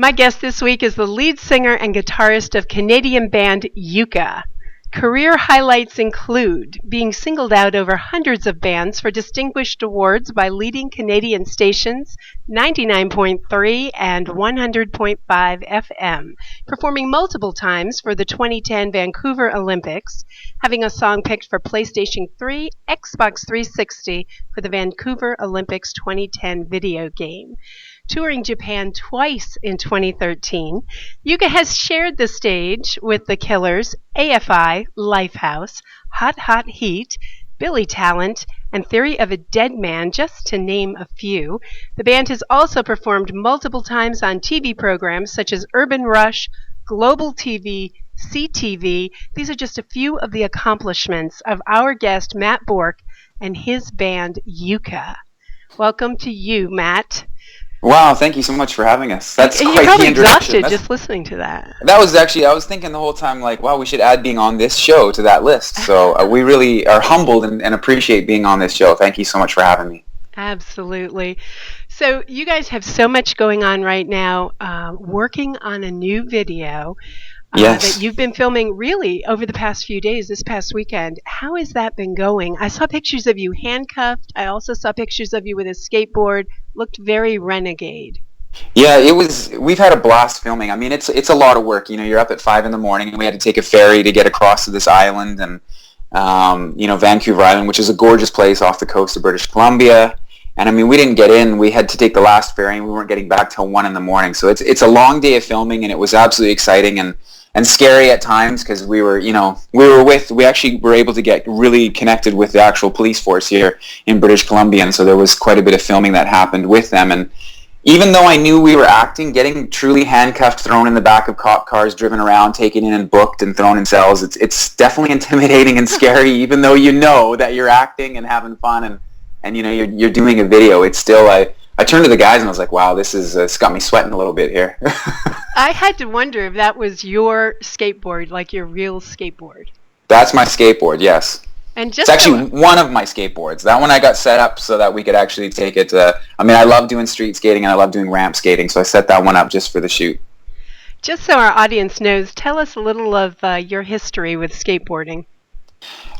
My guest this week is the lead singer and guitarist of Canadian band YUCA. Career highlights include being singled out over hundreds of bands for distinguished awards by leading Canadian stations 99.3 and 100.5 FM, performing multiple times for the 2010 Vancouver Olympics, having a song picked for PlayStation 3, Xbox 360 for the Vancouver Olympics 2010 video game. Touring Japan twice in 2013, YUCA has shared the stage with The Killers, AFI, Lifehouse, Hot Hot Heat, Billy Talent, and Theory of a Dead Man, just to name a few. The band has also performed multiple times on TV programs such as Urban Rush, Global TV, CTV. These are just a few of the accomplishments of our guest, Matt Bork, and his band, YUCA. Welcome to you, Matt. Wow, thank you so much for having us. That's You're quite probably the introduction. exhausted just listening to that. That was actually, I was thinking the whole time, like, wow, we should add being on this show to that list. So we really are humbled and appreciate being on this show. Thank you so much for having me. Absolutely. So you guys have so much going on right now, working on a new video. Yes. That you've been filming really over the past few days, this past weekend. How has that been going? I saw pictures of you handcuffed. I also saw pictures of you with a skateboard. Looked very renegade. Yeah, we've had a blast filming. I mean, it's a lot of work. You know, you're up at 5 a.m. and we had to take a ferry to get across to this island and, Vancouver Island, which is a gorgeous place off the coast of British Columbia. And I mean, we didn't get in. We had to take the last ferry and we weren't getting back till 1 a.m. So it's a long day of filming and it was absolutely exciting and scary at times because we actually were able to get really connected with the actual police force here in British Columbia, and so there was quite a bit of filming that happened with them. And even though I knew we were acting, getting truly handcuffed, thrown in the back of cop cars, driven around, taken in and booked and thrown in cells, it's definitely intimidating and scary, even though you know that you're acting and having fun and you're doing a video. It's still I turned to the guys and I was like, wow, this is it's got me sweating a little bit here. I had to wonder if that was your skateboard, like your real skateboard. That's my skateboard, yes. And it's actually one of my skateboards. That one I got set up so that we could actually take it I love doing street skating and I love doing ramp skating, so I set that one up just for the shoot. Just so our audience knows, tell us a little of your history with skateboarding.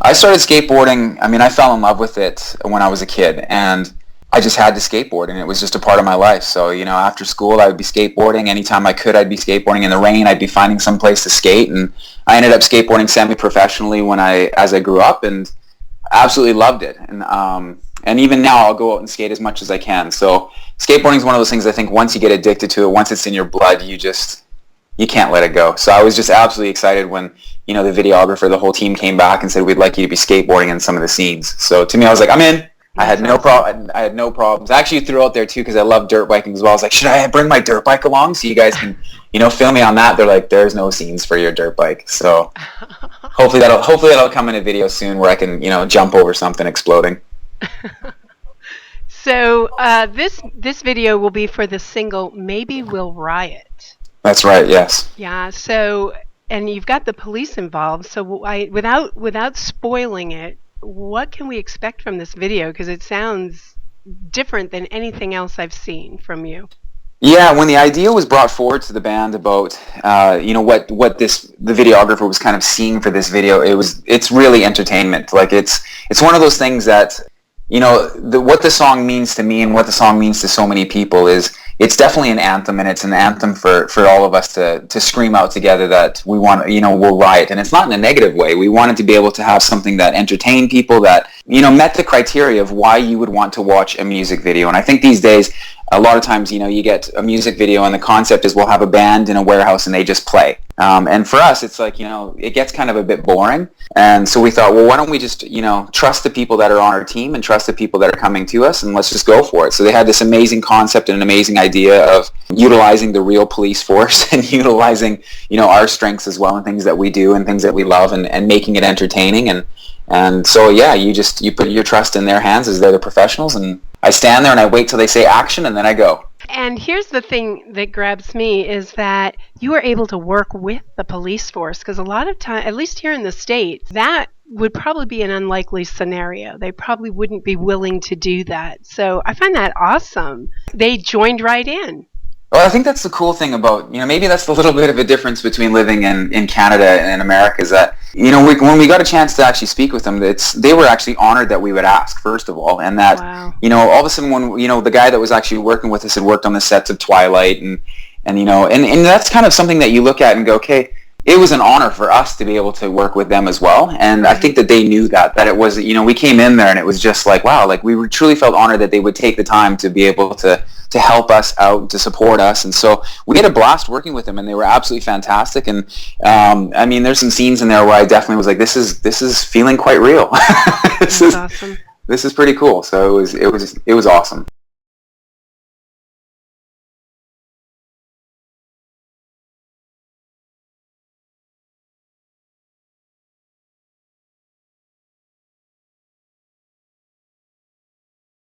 I started skateboarding, I fell in love with it when I was a kid, and I just had to skateboard, and it was just a part of my life. So, after school, I would be skateboarding. Anytime I could, I'd be skateboarding. In the rain, I'd be finding some place to skate, and I ended up skateboarding semi-professionally as I grew up, and absolutely loved it. And even now, I'll go out and skate as much as I can. So, skateboarding is one of those things I think once you get addicted to it, once it's in your blood, you can't let it go. So I was just absolutely excited when, the videographer, the whole team came back and said, we'd like you to be skateboarding in some of the scenes. So to me, I was like, I'm in. I had no problems. I actually threw out there too because I love dirt biking as well. I was like, should I bring my dirt bike along so you guys can, film me on that? They're like, there's no scenes for your dirt bike. So hopefully that'll come in a video soon where I can, jump over something exploding. So this video will be for the single Maybe We'll Riot. That's right. Yes. Yeah. So and you've got the police involved. So without spoiling it, what can we expect from this video? Because it sounds different than anything else I've seen from you. Yeah, when the idea was brought forward to the band about what the videographer was kind of seeing for this video, it's really entertainment. Like it's one of those things that what the song means to me and what the song means to so many people is it's definitely an anthem, and it's an anthem for all of us to scream out together that we want, we'll riot. And it's not in a negative way. We wanted to be able to have something that entertained people, that, met the criteria of why you would want to watch a music video. And I think these days, a lot of times, you get a music video and the concept is we'll have a band in a warehouse and they just play. And for us, it's like, it gets kind of a bit boring. And so we thought, well, why don't we just, trust the people that are on our team and trust the people that are coming to us, and let's just go for it. So they had this amazing concept and an amazing idea of utilizing the real police force and utilizing, our strengths as well and things that we do and things that we love and making it entertaining. And so, yeah, you put your trust in their hands as they're the professionals, and I stand there and I wait till they say action and then I go. And here's the thing that grabs me is that you were able to work with the police force, because a lot of time, at least here in the States, that would probably be an unlikely scenario. They probably wouldn't be willing to do that. So I find that awesome. They joined right in. Well, I think that's the cool thing about, maybe that's the little bit of a difference between living in Canada and America is that, when we got a chance to actually speak with them, they were actually honored that we would ask, first of all, and that, Wow. all of a sudden when, the guy that was actually working with us had worked on the sets of Twilight and that's kind of something that you look at and go, okay, it was an honor for us to be able to work with them as well. And I think that they knew that it was, we came in there and it was just like, wow, like we truly felt honored that they would take the time to be able to help us out, to support us. And so we had a blast working with them and they were absolutely fantastic. And I mean, there's some scenes in there where I definitely was like, this is feeling quite real. That's awesome. This is pretty cool. So it was awesome.